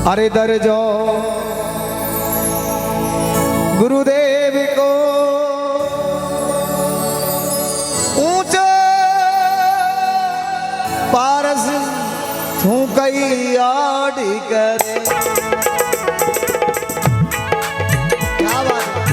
अरे दर्जो गुरुदेव को ऊंचा पारस तू कई आड़ी करे। क्या बात है।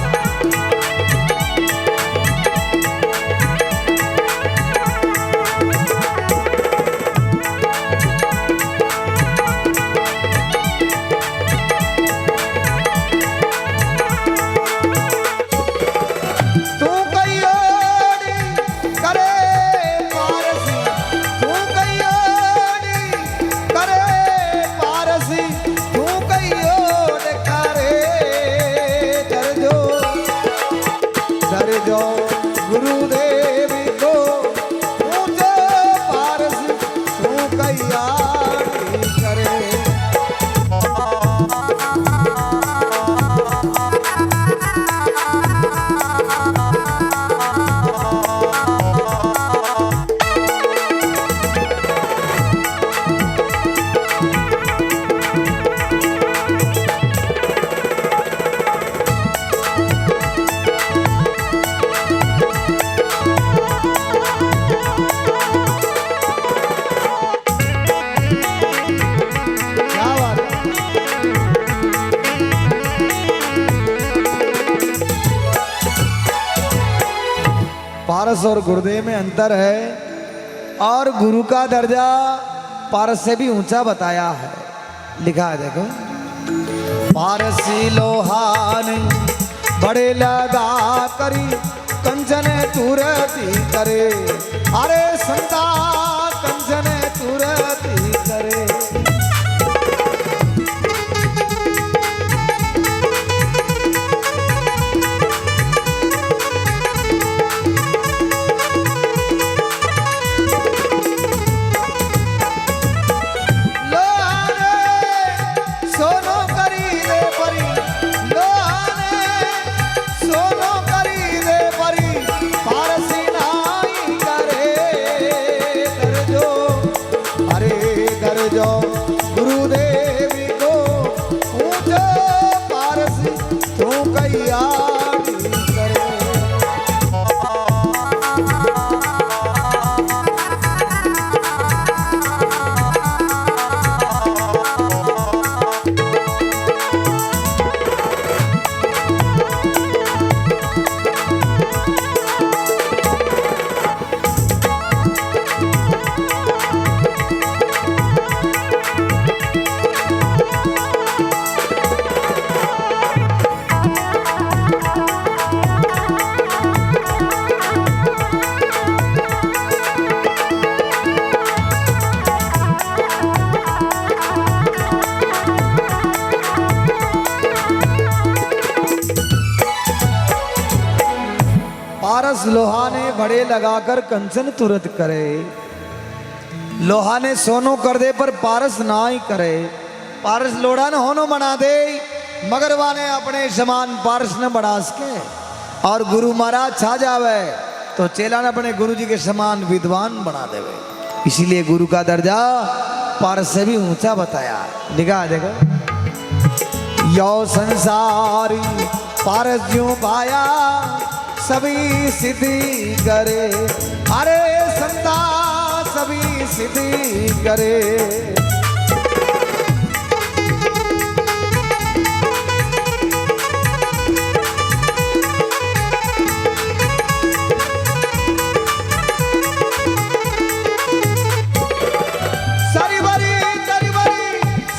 गुरुदेव को ऊंचा पारस तू कई आड़ी करे। पारस और गुरुदेव में अंतर है और गुरु का दर्जा पारस से भी ऊंचा बताया है। लिखा है देखो, पारसी लोहान बड़े लगा करी कंचन तुरती करे। अरे संता कंचन तुरती करे। गुरुदेव को ऊंचा पारस तू कई आड़ी करे। पारस लोहा ने बड़े लगाकर कंचन तुरत करे। लोहा ने सोनो कर दे पर पारस ना ही करे। पारस लोढ़ा न होनो बना दे मगर वाने अपने समान पारस न बढ़ा सके। और गुरु महाराज छा जावे तो चेला ने अपने गुरु जी के समान विद्वान बना देवे। इसीलिए गुरु का दर्जा पारस से भी ऊंचा बताया। लिखा देखो, यो संसारी पारस जो पाया सभी सिद्धि करे। अरे संता सभी सिद्धि करे। सरिवरी तरिवरी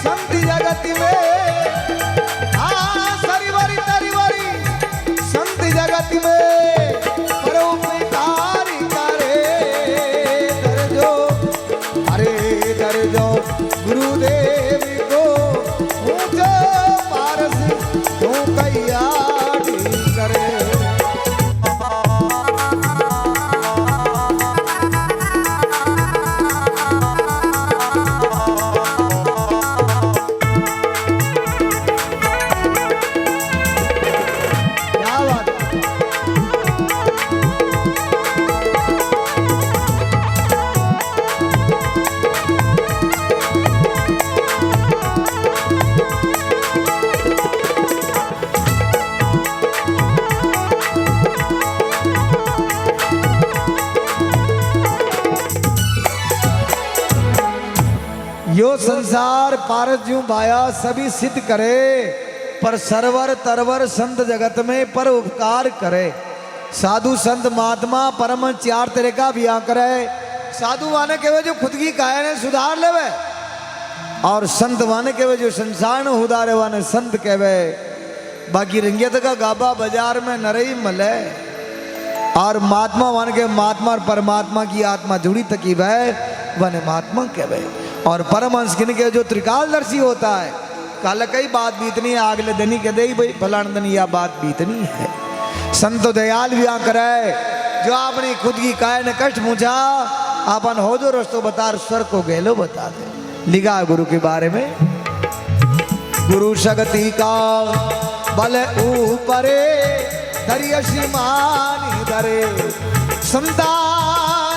संत जगत में, हाँ सरिवरी तरिवरी संत जगत में गुरुदेव को ऊंचा पारस तू कई आड़ी करे। क्या बात है। यो संसार पारस ज्यों भाया सभी सिद्ध करे, पर सरवर तरवर संत जगत में पर उपकार करे। साधु संत महात्मा परम चार तरह का ब्याह करे। साधु वाने के वे जो खुद की काया ने सुधार लेवे, और संत वाने के वे जो संसार ने उदारे वाने संत कहवे। बाकी रंगियत का गाबा बाजार में नरई मले, और महात्मा वाने के महात्मा और परमात्मा की आत्मा जुड़ी तकी वह वने महात्मा कहवे। और परमहंस किन के जो त्रिकालदर्शी होता है, कल कई बात बीतनी है, आगले दिन ही कह दे भाई फलान दिन यह बात बीतनी है। संत दयाल भी करे, जो अपनी खुद की काय ने कष्ट पूछा, अपन हो जो रस्तो बता स्वर को गेलो बता दे। लिखा गुरु के बारे में, गुरु शक्ति का बल ऊपरे दरियसी मानी दरे, संता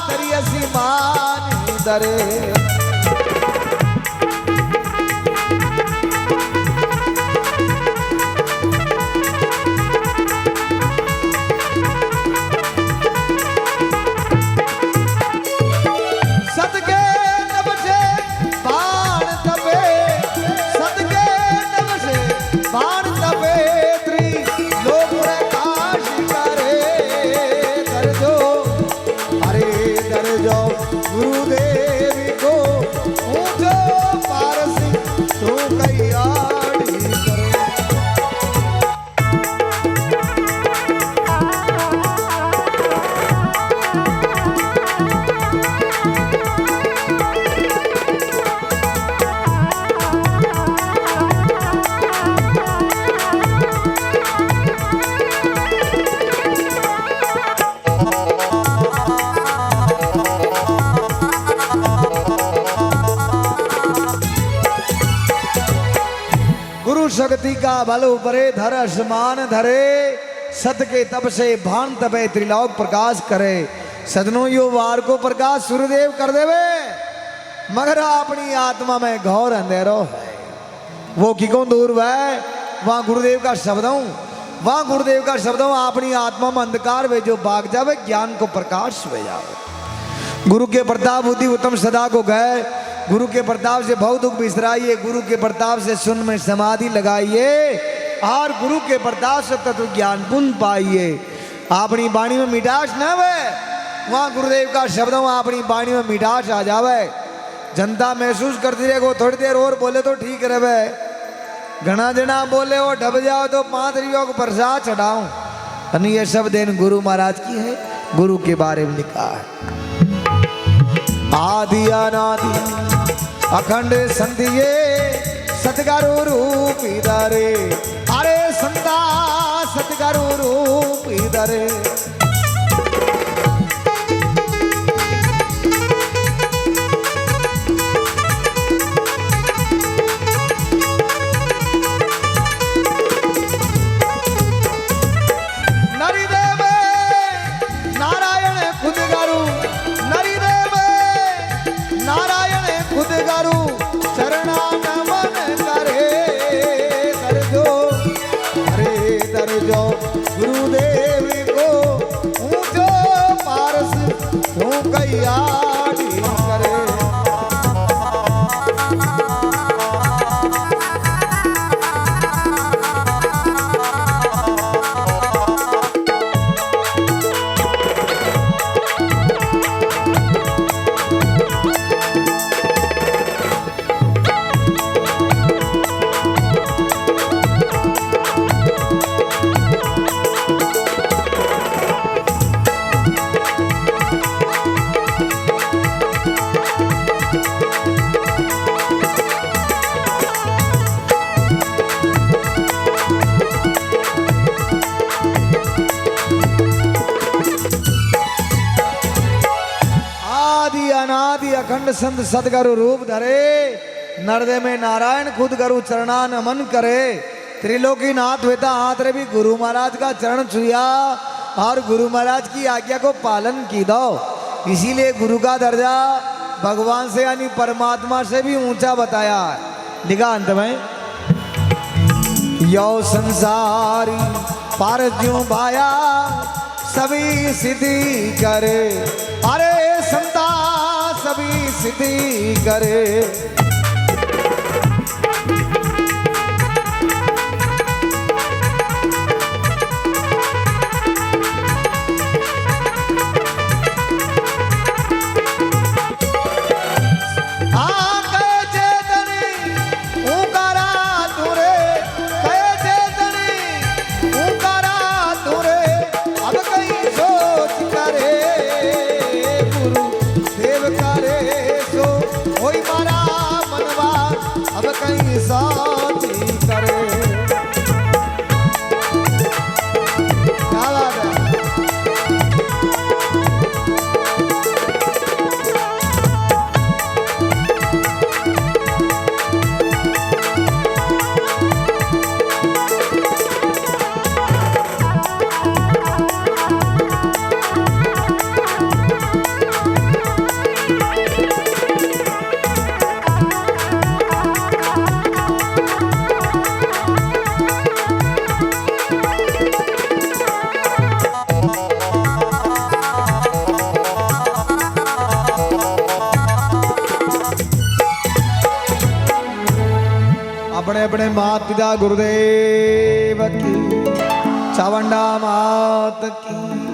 दरियसी मानी दरे। शक्ति का बल उपरे धर आसमान धरे, सत के तप से भान तपे त्रिलोक प्रकाश करे। सदनों यो वार को प्रकाश सूर्यदेव कर देवे, मगर अपनी आत्मा में घोर अंधेरो है। वो किको दूर वह वहां गुरुदेव का शब्दों, वहां गुरुदेव का शब्दों अपनी आत्मा में अंधकार वे जो भाग जावे, ज्ञान को प्रकाश हो जावे। गुरु के प्रताप बुद्धि उत्तम सदा को गए, गुरु के प्रताप से भव दुख बिसराइए, गुरु के प्रताप से सुन में समाधि लगाइए, और गुरु के प्रताप से तत्व ज्ञान पुण्य पाइए। अपनी वाणी में मिठास न वे, वहां गुरुदेव का शब्दों अपनी वाणी में मिठास आ जावे। जनता महसूस करती रहे, थोड़ी देर और बोले तो ठीक रहे, घना जना बोले वो ढब जाओ तो 5 रियो को प्रसाद चढ़ाऊं। और ये सब दिन गुरु महाराज की है, गुरु के बारे में लिखा है। आदि अनादि अखंड संधिये सतगुरु रूप इधरे, अरे संता सतगुरु रूप इधरे। गुरुदेव को ऊंचो पारस तू कयाड़ी करे। अखंड संत सदगुरु रूप धरे, नरदे में नारायण खुद गुरु चरणा नमन करे। त्रिलोकी नाथ वेता हाथ रे भी गुरु महाराज का चरण छुया, और गुरु महाराज की आज्ञा को पालन की दो। इसीलिए गुरु का दर्जा भगवान से यानी परमात्मा से भी ऊंचा बताया है। लिखा अंत में, यो संसारी पार ज्यों भाया सभी सिद्धि करे, अरे संता सभी सिद्धि करे। अपने अपने मात पिता गुरुदेव की, चावंडा मात की।